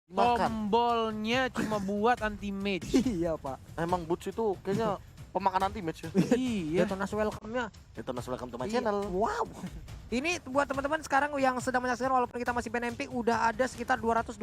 tombolnya cuma buat anti mage. Iya pak. Emang Boots itu kayaknya pemakan anti match ya. Iya. Detonas welcome-nya. Itu welcome to my Iya. channel. Wow. Ini buat teman-teman sekarang yang sedang menyaksikan walaupun kita masih PNMP udah ada sekitar 225.000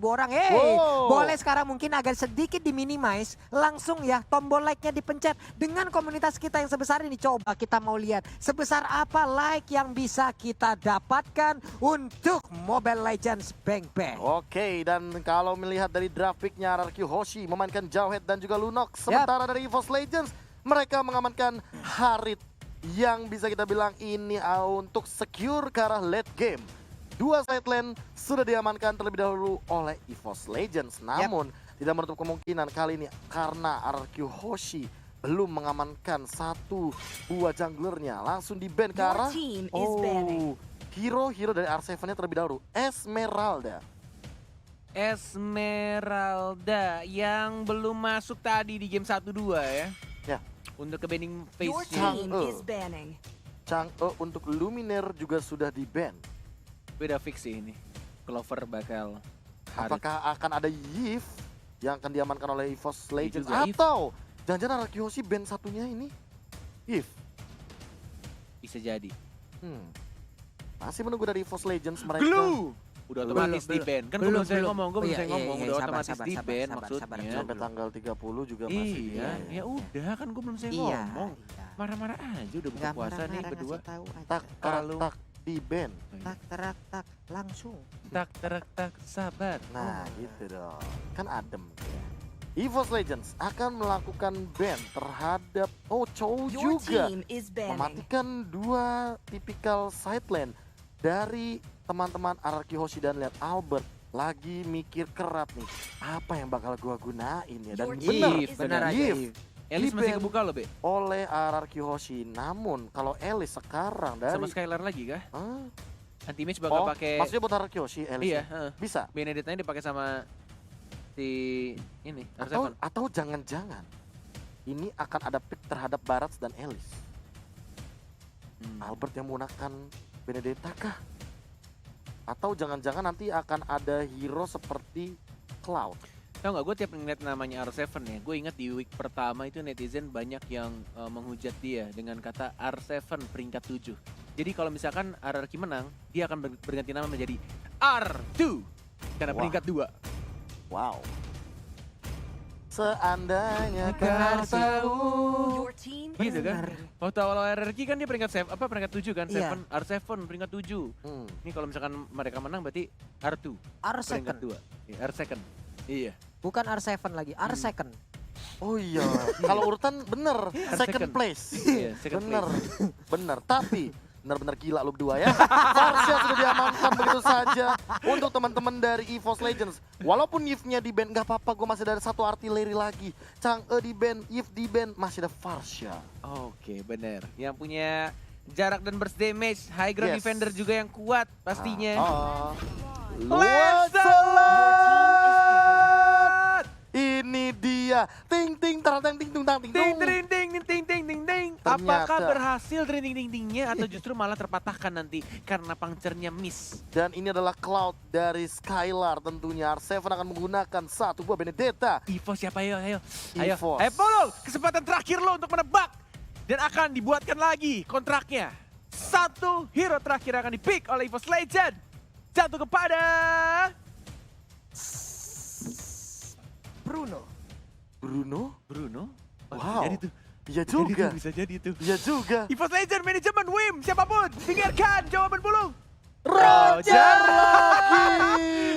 orang. Hey, Wow. boleh sekarang mungkin agak sedikit diminimize. Langsung ya tombol like-nya dipencet. Dengan komunitas kita yang sebesar ini coba kita mau lihat sebesar apa like yang bisa kita dapatkan untuk Mobile Legends Bang Bang. Oke, dan kalau melihat dari draft pick-nya RRQ Hoshi memainkan Jawhead dan juga Lunox. Sementara dari EVOS Legends mereka mengamankan Harit yang bisa kita bilang ini untuk secure ke arah late game. Dua side lane sudah diamankan terlebih dahulu oleh EVOS Legends. Namun tidak menutup kemungkinan kali ini karena RRQ Hoshi belum mengamankan satu buah junglernya. Langsung di-ban ke arah hero dari R7-nya terlebih dahulu. Esmeralda. Esmeralda yang belum masuk tadi di game 1-2 ya. Ya. Untuk ke banning Your phase-nya. team is banning. Chang'e untuk Luminaire juga sudah di-ban. Beda fix sih ini. Clover bakal Harit. Apakah akan ada Yves yang akan diamankan oleh EVOS Legends? juga Yves. Atau jangan-jangan RRQ Hoshi ban satunya ini Yves? Bisa jadi. Masih menunggu dari EVOS Legends mereka. Glue! Udah otomatis Belum. di-ban. Kan gue Belum, belum saya belum. ngomong, gue Oh, belum iya, saya iya, ngomong. iya, Udah sabar, otomatis sabar, di-ban sabar, maksudnya. Sampai tanggal 30 juga masih Iya, di-ban. ya udah kan gue belum saya Iya. ngomong. Marah-marah aja udah buka Nggak puasa nih marah-marah, berdua. ngasih tahu aja. Tak, Kalau- tak, di-ban. Tak terak tak langsung. Tak terak tak sabar. Nah gitu dong, kan adem. EVOS Legends akan melakukan ban terhadap Chou Your juga. team is banning. Mematikan dua tipikal side lane dari teman-teman RRQ Hoshi dan lihat Albert lagi mikir keras nih. Apa yang bakal gua gunain ya? Dan Your bener, team Yves, is bener aja. Yves Yves. Elis masih Di-ban kebuka loh, Be. oleh RRQ Hoshi. Namun kalau Elis sekarang dari Sama Skylar lagi kah? Hah? Anti-mage bakal pakai. maksudnya buat RRQ Hoshi Elis? Iya, ya? heeh. Bisa. Benedetta-nya dipakai sama si ini, Atau, R7. atau jangan-jangan ini akan ada pick terhadap Barats dan Elis. Albert yang menggunakan Benedetta kah? Atau jangan-jangan nanti akan ada hero seperti Cloud. Tahu nggak, gue tiap ngeliat namanya R7 ya, gue ingat di week pertama itu netizen banyak yang menghujat dia dengan kata R7 peringkat 7. Jadi kalau misalkan RRQ menang, dia akan berganti nama menjadi R2 karena Wah. peringkat 2. Wow. Seandainya Kau kau tahu. Your team Gitu is kan? Waktu awal RRQ kan dia peringkat peringkat 7 kan? Iya. R7 peringkat 7. Ini kalau misalkan mereka menang berarti R2 peringkat R2. 2. Ya, R2. Iya. Bukan R7 lagi, R2. Oh iya, kalau urutan bener, second place. Iya, second Bener, place. bener. Tapi bener-bener gila lu berdua ya. Farsha sudah diamankan begitu saja untuk teman-teman dari EVOS Legends. Walaupun Yves-nya di ban, gak apa-apa, gue masih ada satu artileri lagi. Chang'e di ban, Yves di ban, masih ada Farsha. Oke, bener. Yang punya jarak dan burst damage, high ground Yes. defender juga yang kuat pastinya. Let's Ini dia, ting ting tarang ting tung tang ting Ting tung. ting ting ting ting ting ting ting. Ternyata. Apakah berhasil ting ting ting tingnya atau justru malah terpatahkan nanti karena puncture-nya miss? Dan ini adalah Cloud dari Skylar tentunya. R7 akan menggunakan satu buah Benedetta. EVOS siapa ayo ayo. EVOS. Ayo Polo, kesempatan terakhir lo untuk menebak. Dan akan dibuatkan lagi kontraknya. Satu hero terakhir akan di-pick oleh EVOS Legend. Jatuh kepada Bruno. Bruno? Bruno. Oh, Wow. Jadi tuh. Iya juga. Bisa jadi tuh. Iya juga. EVOS Legend manajemen Wim, siapapun, dengarkan jawaban Bulung. Roger lagi.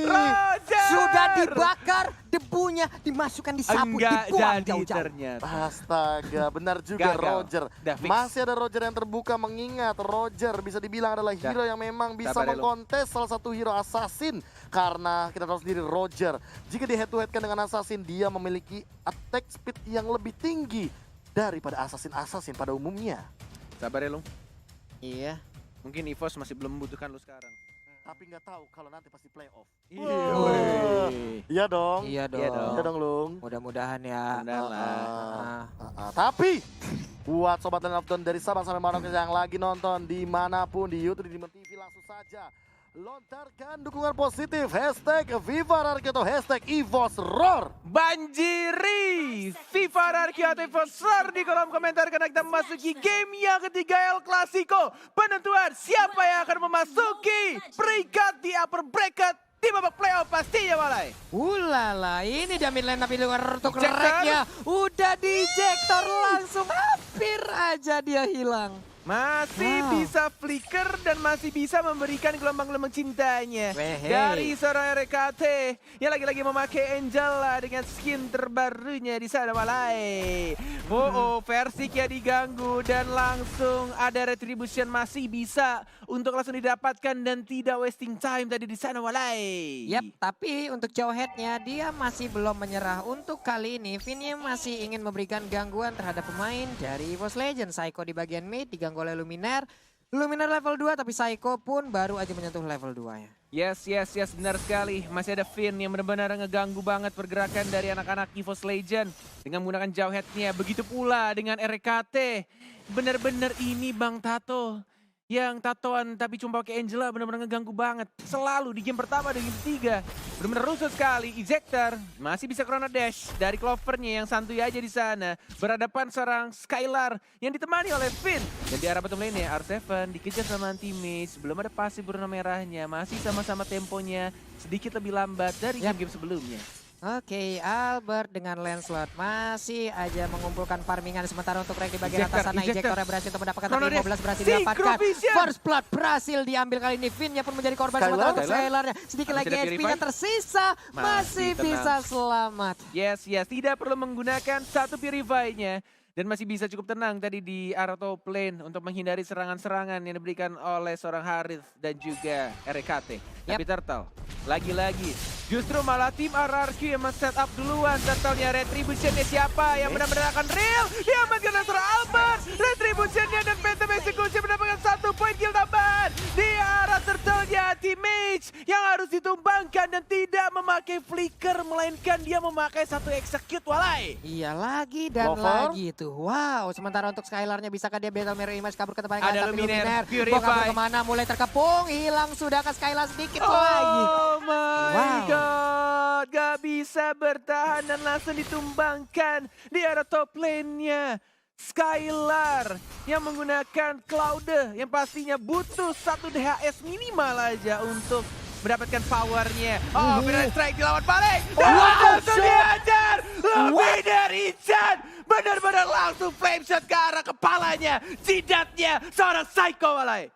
Roger! Sudah dibakar, debunya dimasukkan di sabut, Enggak dibuang jadi jauh-jauh. ternyata. Astaga, benar juga Gagal. Roger. Udah fix. Masih ada Roger yang terbuka mengingat Roger bisa dibilang adalah Udah. hero yang memang bisa Sabar ya, lu. mengkontes salah satu hero assassin. Karena kita tahu sendiri Roger, jika di head to head kan dengan assassin, dia memiliki attack speed yang lebih tinggi daripada assassin-assassin pada umumnya. Sabar ya, Lung. Iya. Mungkin EVOS masih belum membutuhkan lu sekarang. Tapi nggak tahu kalau nanti pasti playoff. Woi. Iya dong. Iya dong. Iya dong. Iya dong, Lung. Mudah-mudahan ya. Benar lah. Tapi buat sobat dan Afton dari Sabang sampai Merauke yang lagi nonton dimanapun di YouTube di Demon TV langsung saja Lontarkan dukungan positif, hashtag Viva RRQ atau hashtag EVOS Roar. Banjiri FIFA RRQ atau EVOS Roar di kolom komentar karena kita memasuki game yang ketiga El Clasico. Penentuan siapa yang akan memasuki peringkat di upper bracket di babak playoff pastinya Walai. Ulala, ini dia mid lane tapi luar untuk Ejector. reknya. Udah di ejector langsung, hampir aja dia hilang. Masih Wow. bisa flicker dan masih bisa memberikan gelombang-gelombang cintanya Wehe. dari seorang RKT yang lagi-lagi memakai Angela dengan skin terbarunya di sana Walai. Versiknya diganggu dan langsung ada retribution masih bisa untuk langsung didapatkan dan tidak wasting time tadi di sana Walai. Yap, tapi untuk Jawhead-nya dia masih belum menyerah. Untuk kali ini Vinnya masih ingin memberikan gangguan terhadap pemain dari EVOS Legends. Psycho di bagian mid diganggu oleh Luminaire. Luminaire level 2 tapi Psycho pun baru aja menyentuh level 2 ya. Yes, benar sekali. Masih ada Finn yang benar-benar ngeganggu banget pergerakan dari anak-anak EVOS Legend dengan menggunakan Jawhead-nya. Begitu pula dengan RKT. Benar-benar ini Bang Tato. Yang tatoan tapi cuma pakai Angela benar-benar ngeganggu banget. Selalu di game pertama dan game ketiga. Benar-benar rusuh sekali. Ejector masih bisa Chrono Dash dari Clovernya yang santuy aja di sana. Berhadapan seorang Skylar yang ditemani oleh Finn. Dan di arah bottom lane ya R7 dikejar sama teammates. Belum ada pasif berwarna merahnya. Masih sama-sama temponya sedikit lebih lambat dari game-game sebelumnya. Oke, Albert dengan Lancelot masih aja mengumpulkan farmingan sementara untuk rank di bagian atas sana. Ejectornya berhasil untuk mendapatkan tapi 15 berhasil didapatkan. First blood berhasil diambil kali ini. Vinnya pun menjadi korban sementara untuk Skylarnya. Sedikit lagi HP-nya tersisa, masih bisa selamat. Yes, tidak perlu menggunakan satu Purify-nya. Dan masih bisa cukup tenang tadi di arah top lane untuk menghindari serangan-serangan yang diberikan oleh seorang Harith dan juga RKT. Tapi Turtle, lagi-lagi justru malah tim RRQ yang men-set up duluan. Turtle-nya Retribution-nya siapa yang benar-benar akan real? Diamankan oleh seorang Albert. Retribution-nya dan Phantom Execution mendapatkan 1 poin kill tambahan. Di arah Turtle-nya Teammate yang harus ditumbangkan dan tidak memakai flicker. Melainkan dia memakai satu execute Walai. Iya lagi dan Lover. lagi tuh. Wow, sementara untuk Skylarnya bisakah dia Battle Mirror Image kabur ke tempat yang Ada lain, tapi Luminaire, Luminaire mau kabur Purify. kemana, mulai terkepung, hilang sudah ke Skylar sedikit lagi. Oh my Wow. god, gak bisa bertahan dan langsung ditumbangkan di arah top lane-nya. Skylar yang menggunakan Cloud yang pastinya butuh 1 DHS minimal aja untuk mendapatkan powernya. Oh, Final Strike dilawan balik. Dan langsung dihajar. Lebih dari Chan. Benar-benar langsung flame shot ke arah kepalanya. Jidatnya seorang Psycho Walai.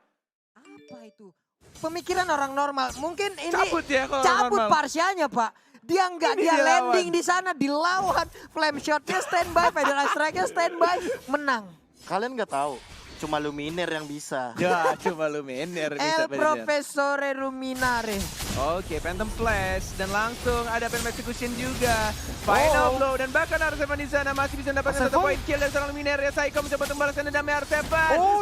Apa itu? Pemikiran orang normal. Mungkin ini Cabut ya kalau cabut normal. parsialnya, Pak. Dia enggak, Ini dia dilawan. landing di sana, dilawan. Flame shotnya standby, Federal Strike-nya standby, menang. Kalian nggak tahu, cuma Luminaire yang bisa. Ya, cuma Luminaire bisa El Profesore Ruminare. Oke, Phantom Flash dan langsung ada Phantom Execution juga. Final blow dan bahkan R7 di sana masih bisa mendapatkan 1 poin kill dari seorang Luminaire. Psycho mencoba untuk membalaskan dendamnya R7.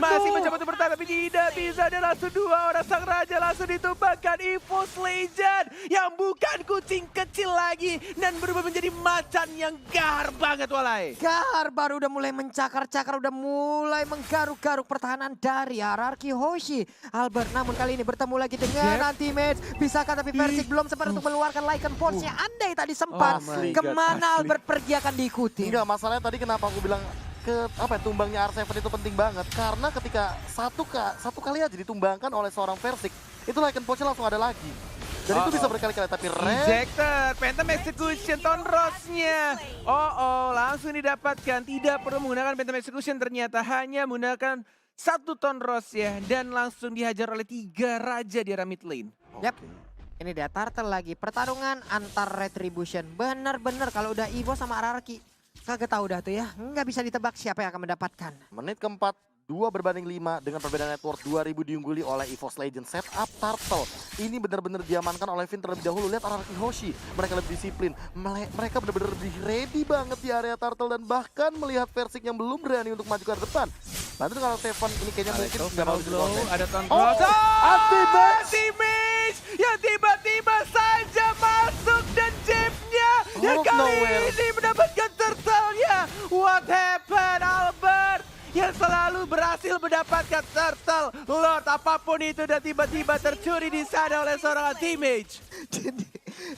Masih mencoba untuk bertahan tapi tidak bisa. Dan langsung 2 orang sang raja langsung ditumbangkan EVOS Legend yang bukan kucing kecil lagi dan berubah menjadi macan yang gahar banget Walai. Gahar baru udah mulai mencakar-cakar, udah mulai menggaruk-garuk pertahanan dari RRQ Hoshi. Albert namun kali ini bertemu lagi dengan Anti-Mage. Bisakah tapi Versik belum sempat untuk mengeluarkan Lycan Force-nya. Andai tadi sempat, Oh my God, kemana asli. Albert pergi akan diikuti. Enggak, masalahnya tadi kenapa aku bilang tumbangnya R7 itu penting banget. Karena ketika satu kali aja ditumbangkan oleh seorang Versik, itu Lycan Punch-nya langsung ada lagi. Dan itu bisa berkali-kali, tapi Red Ejector, Phantom Execution, Tonros-nya. Langsung didapatkan. Tidak perlu menggunakan Phantom Execution ternyata. Hanya menggunakan 1 Tonros ya. Dan langsung dihajar oleh 3 raja di arah mid lane. Yap. Ini dia Turtle lagi. Pertarungan antar Retribution. Bener-bener kalau udah Evo sama RRQ. Kagak tahu dah tuh ya. Nggak bisa ditebak siapa yang akan mendapatkan. menit keempat, 2/5 dengan perbedaan network 2000 diungguli oleh EVOS Legends. Setup Turtle. Ini benar-benar diamankan oleh Finn terlebih dahulu. Lihat RRQ Hoshi. Mereka lebih disiplin. Mereka benar-benar lebih ready banget di area Turtle. Dan bahkan melihat Versik yang belum berani untuk maju ke depan. Nanti kalau Stefan ini kayaknya mungkin nggak mau disupport. Ada Tonros. Anti-Mage yang tiba-tiba saja masuk dan jabnya. Yang Out of kali nowhere. ini mendapatkan turtle-nya. What happened Albert? Yang selalu berhasil mendapatkan turtle. Lord apapun itu dan tiba-tiba tercuri di sana oleh seorang teammate. Jadi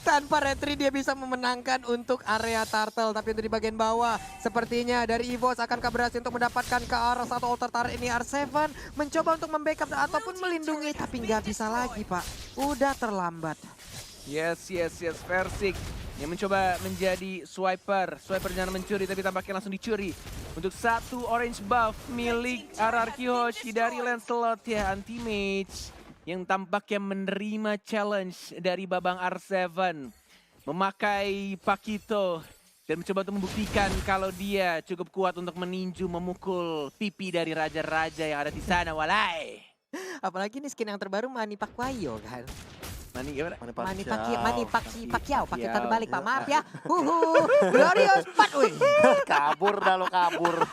tanpa retri dia bisa memenangkan untuk area turtle. Tapi untuk di bagian bawah sepertinya dari EVOS akankah berhasil untuk mendapatkan ke arah satu altar turret ini. R7 mencoba untuk membackup ataupun melindungi tapi nggak bisa lagi Pak. Udah terlambat. Yes, Versik yang mencoba menjadi swiper. Swiper jangan mencuri tapi tampaknya langsung dicuri. Untuk satu orange buff milik RRQ Hoshi dari Lancelot ya, anti-mage. Yang tampaknya menerima challenge dari Babang R7. Memakai Pakito dan mencoba untuk membuktikan kalau dia cukup kuat untuk meninju memukul pipi dari raja-raja yang ada di sana, walai. Apalagi ini skin yang terbaru Manny Pacquiao kan. Mani gimana? Manny Pacquiao. Pakai terbalik Pak, maaf ya. Glorious Pat, wih. Kabur dah lo, kabur.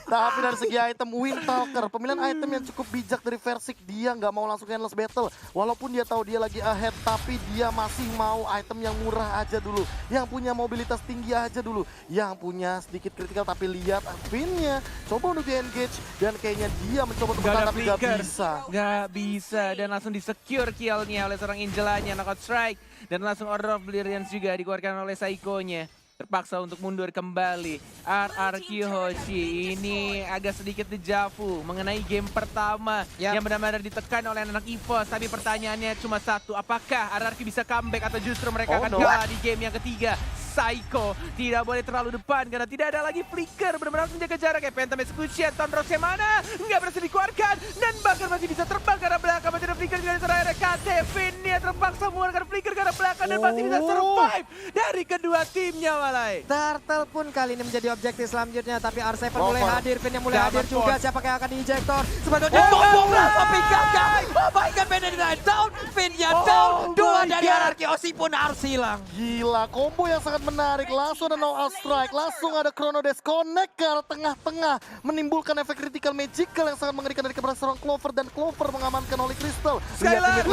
Tapi dari segi item Windtalker, pemilihan item yang cukup bijak dari Versik. Dia nggak mau langsung endless battle. Walaupun dia tahu dia lagi ahead, tapi dia masih mau item yang murah aja dulu. Yang punya mobilitas tinggi aja dulu. Yang punya sedikit critical, tapi lihat pinnya. Coba untuk di-engage, dan kayaknya dia mencoba untuk bertahan, tapi nggak bisa. Nggak bisa, dan langsung di-secure killnya oleh seorang Angelanya, knockout strike. Dan langsung Order of Brilliance juga dikeluarkan oleh Saikonya. Terpaksa untuk mundur kembali. RRQ Hoshi ini agak sedikit dejavu mengenai game pertama yang benar-benar ditekan oleh anak EVOS. Tapi pertanyaannya cuma satu, apakah RRQ bisa comeback atau justru mereka akan kalah di game yang ketiga? Saiko tidak boleh terlalu depan karena tidak ada lagi flicker, benar-benar harus menjaga jarak. Phantom Execution, Thunderous yang mana? Nggak berhasil dikeluarkan dan bahkan masih bisa terbang karena belakang, masih ada flicker dari terakhir Kevin. Dia terpaksa mengeluarkan flicker karena belakang dan masih bisa survive dari kedua timnya, walai. Turtle pun kali ini menjadi objektif selanjutnya, tapi R7 mulai hadir, Finn yang mulai hadir juga. Siapa yang akan diinjektor? Sebetulnya tapi gagal. Oh my god, Benedict down, Finn-nya down. Dua dari RRQ Hoshi pun harus hilang. Gila, combo yang sangat menarik. Langsung ada no out strike, langsung ada chrono disconnect ke arah tengah-tengah, menimbulkan efek critical magical yang sangat mengerikan dari keberadaan seorang Clover, dan Clover mengamankan Holy Crystal. Sekali lagi,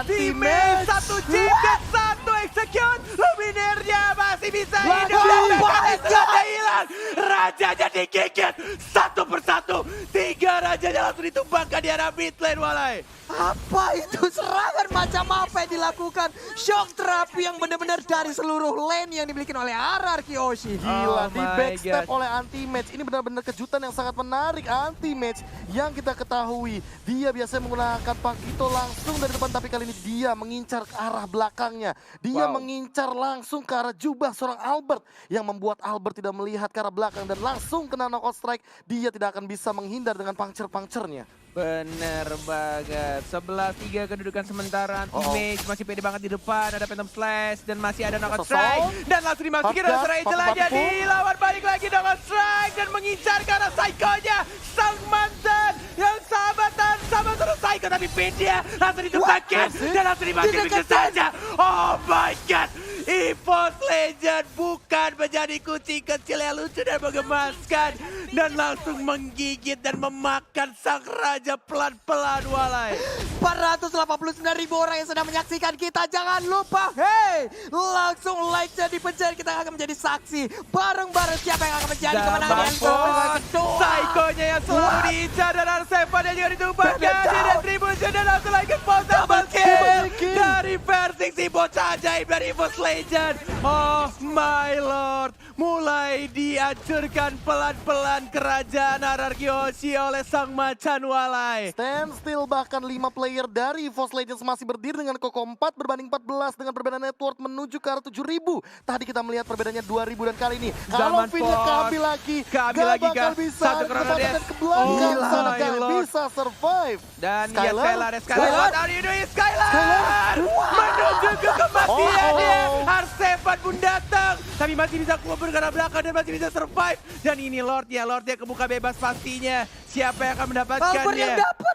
teammate, satu jiket, satu execute, Luminernya masih bisa hidup dan sudah hilang. Rajanya digigit satu persatu, 3 rajanya langsung ditumbangkan di arah mid lane, walai. Apa itu serangan macam apa yang dilakukan? Shock terapi yang benar-benar dari seluruh lane yang dimiliki oleh RRQ Hoshi. Gila, Oh di my backstep God. oleh anti-match. Ini benar-benar kejutan yang sangat menarik. Anti-match yang kita ketahui, dia biasanya menggunakan Pakito langsung dari depan, tapi kali ini dia mengincar ke arah belakangnya. Dia mengincar langsung ke arah jubah seorang Albert, yang membuat Albert tidak melihat ke arah belakang dan langsung kena knockout strike. Dia tidak akan bisa menghindar dengan puncture-puncturenya. Bener banget. 11-3 kedudukan sementara. Anti-mage masih pede banget di depan. Ada Phantom Slash dan masih ada knockout strike. Dan langsung dimasukin oleh seorang Angel aja. Dilawan balik lagi knockout strike dan mengincar ke arah Saikonya. Sang mantan yang sahabatan sama terus Saiko, tapi pin dia langsung ditumpakin dan langsung dimasukin begitu saja. Oh my god. EVOS Legend bukan menjadi kucing kecil yang lucu dan menggemaskan, dan langsung menggigit dan memakan sang raja pelan-pelan, walai. 489.000 orang yang sedang menyaksikan kita. Jangan lupa, hey, langsung like-nya dipencet. Kita akan menjadi saksi bareng-bareng siapa yang akan menjadi kemenangan yang kedua. Saikonya yang selalu diincar dan R7 yang juga ditumpahkan di retribution dan langsung lagi double kill dari Versik, si bocah ajaib dari EVOS Legend. Oh my lord, mulai dihancurkan pelan-pelan kerajaan RRQ Hoshi oleh sang macan, walai. Standstill, bahkan 5 player dari EVOS Legends masih berdiri dengan kokoh 4 berbanding 14 dengan perbedaan network menuju ke arah 7.000. Tadi kita melihat perbedaannya 2.000, dan kali ini kalau Finnya keambil lagi, gak bakal bisa ketepatan ke belakang. Sana gak bisa survive. Dan Skylar. What are you doing, Skylar? Menuju ke kematiannya. R7 pun datang, tapi masih bisa keluar ke arah belakang dan masih bisa survive. Dan ini Lordnya kebuka bebas pastinya. Siapa yang akan mendapatkannya? Albert yang dapat,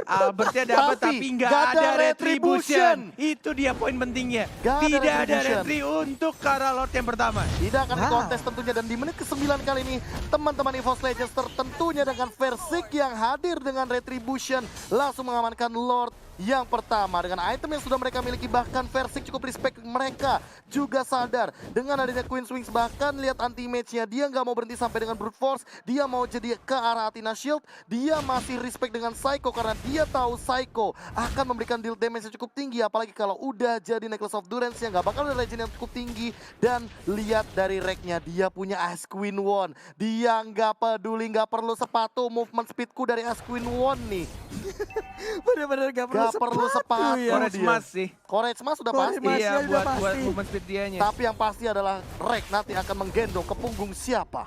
Albertnya dapat tapi nggak ada retribution. Itu dia poin pentingnya. Tidak ada retri untuk ke arah Lord yang pertama. Tidak akan dikontes tentunya, dan di menit ke-9 kali ini teman-teman EVOS Legends tertentunya dengan Versik yang hadir dengan retribution langsung mengamankan Lord yang pertama dengan item yang sudah mereka miliki, bahkan Versik cukup respect mereka juga sadar dengan adanya Queen's Wings, bahkan lihat anti-match-nya dia nggak mau berhenti sampai dengan Brute Force, dia mau jadi ke arah Athena Shield, dia masih respect dengan Psycho karena dia tahu Psycho akan memberikan deal damage yang cukup tinggi, apalagi kalau udah jadi Necklace of Durance yang nggak bakal ada legend yang cukup tinggi. Dan lihat dari rack-nya, dia punya Ice Queen Won, dia nggak peduli, nggak perlu sepatu, movement speedku dari Ice Queen Won nih. Bener-bener gak Perlu sepatu ya. Courage dia. Mas sih. Courage Mas sudah Courage pasti. Mas. Iya, Masnya udah buat pasti. movement speed dianya. Tapi yang pasti adalah Rek nanti akan menggendong ke punggung siapa?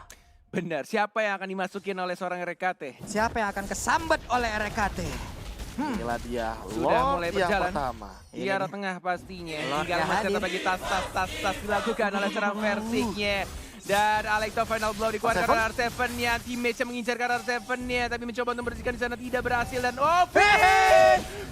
Benar, siapa yang akan dimasukin oleh seorang RKT? Siapa yang akan kesambet oleh RKT? Inilah dia Sudah Lord mulai yang berjalan. pertama. Di arah tengah pastinya. Lord Tinggal yang masih hadir. bagi tas dilakukan oleh seorang Versiknya. Dan Alexa final blow dikeluarkan oleh R7-nya. Teammates yang mengincar ke R7-nya. Tapi mencoba untuk membersihkan di sana tidak berhasil. Dan Ovi!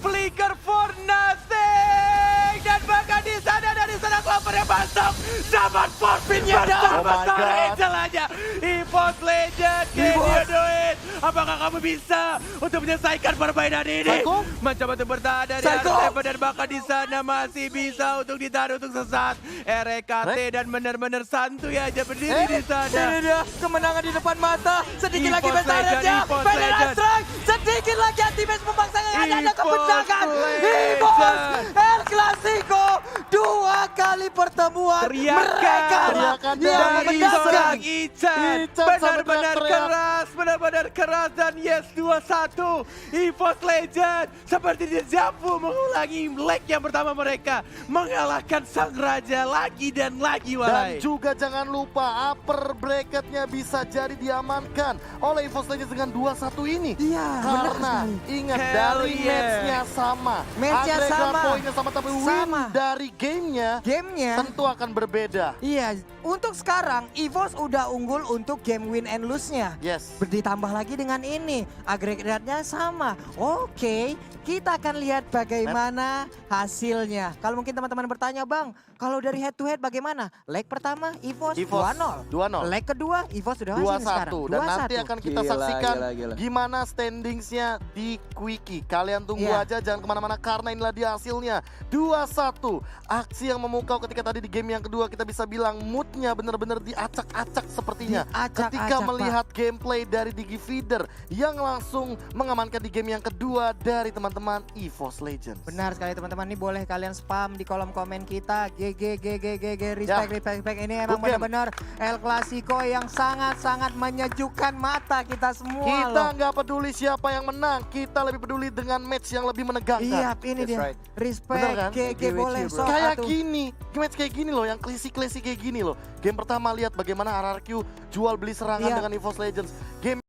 Flicker for nothing! Dan bahkan di sana dari sana Clover-nya masuk. Dapat forfeit-nya Oh dan my besar God. Angel aja. EVOS Legend, can you do it? Apakah kamu bisa untuk menyelesaikan permainan ini? Psycho? Mencoba untuk bertahan dari Psycho! R7 dan bahkan di sana masih bisa untuk ditahan untuk sesat. RKT dan benar-benar santuy aja berdiri di sana. Ini dia kemenangan di depan mata. Sedikit lagi EVOS besarnya. Legend, EVOS Final Legend. strike. Sedikit lagi anti-match memaksakan hanya ada EVOS kemenangan. Legend. EVOS El Clasico. 2 kali pertemuan Teriakan mereka dari yang dari menangkan. seorang Ican. Ican Benar-benar sampai teriak-teriak. keras, benar-benar keras dan yes 2-1. EVOS Legend seperti Dejavu mengulangi leg yang pertama mereka. Mengalahkan sang raja lagi dan lagi Dan walai. juga jangan lupa upper bracketnya bisa jadi diamankan oleh EVOS Legends dengan 2-1 ini. Iya, benar Karena sekali. ingat Hell dari yeah. match-nya sama. Match-nya Agregat sama. poinnya sama, tapi win Sama. dari gamenya Gamenya. tentu akan berbeda. Iya, untuk sekarang EVOS udah unggul untuk game win and lose-nya. Yes. Ditambah lagi dengan ini, agregatnya sama. Oke, kita akan lihat bagaimana hasilnya. Kalau mungkin teman-teman bertanya, Bang, kalau dari head to head bagaimana? Leg pertama EVOS EVOS 2-0. 2-0. Leg kedua EVOS sudah hasil sekarang. 2-1 dan nanti akan kita Gila, saksikan gila. gimana standingsnya di Quickie. Kalian tunggu Iya. aja, jangan kemana-mana karena inilah dia hasilnya. 2-1, aksi yang memukau ketika tadi di game yang kedua kita bisa bilang moodnya benar-benar diacak-acak sepertinya. Diacak-acak, Ketika Pak. melihat gameplay dari Digifeeder yang langsung mengamankan di game yang kedua dari teman-teman EVOS Legends. Benar sekali teman-teman, ini boleh kalian spam di kolom komen kita. Respect, respect. Ini emang Good game. benar-benar El Clasico yang sangat-sangat menyejukkan mata kita semua Kita loh. nggak peduli siapa yang menang, kita lebih peduli dengan match yang lebih menegangkan. Iya, ini That's dia. right. Respect, Bener kan? GG Agree with boleh you, bro. sok Kayak atuh. gini, match kayak gini loh, yang klasi-klasi kayak gini loh. Game pertama lihat bagaimana RRQ jual beli serangan Iya. dengan EVOS Legends. Game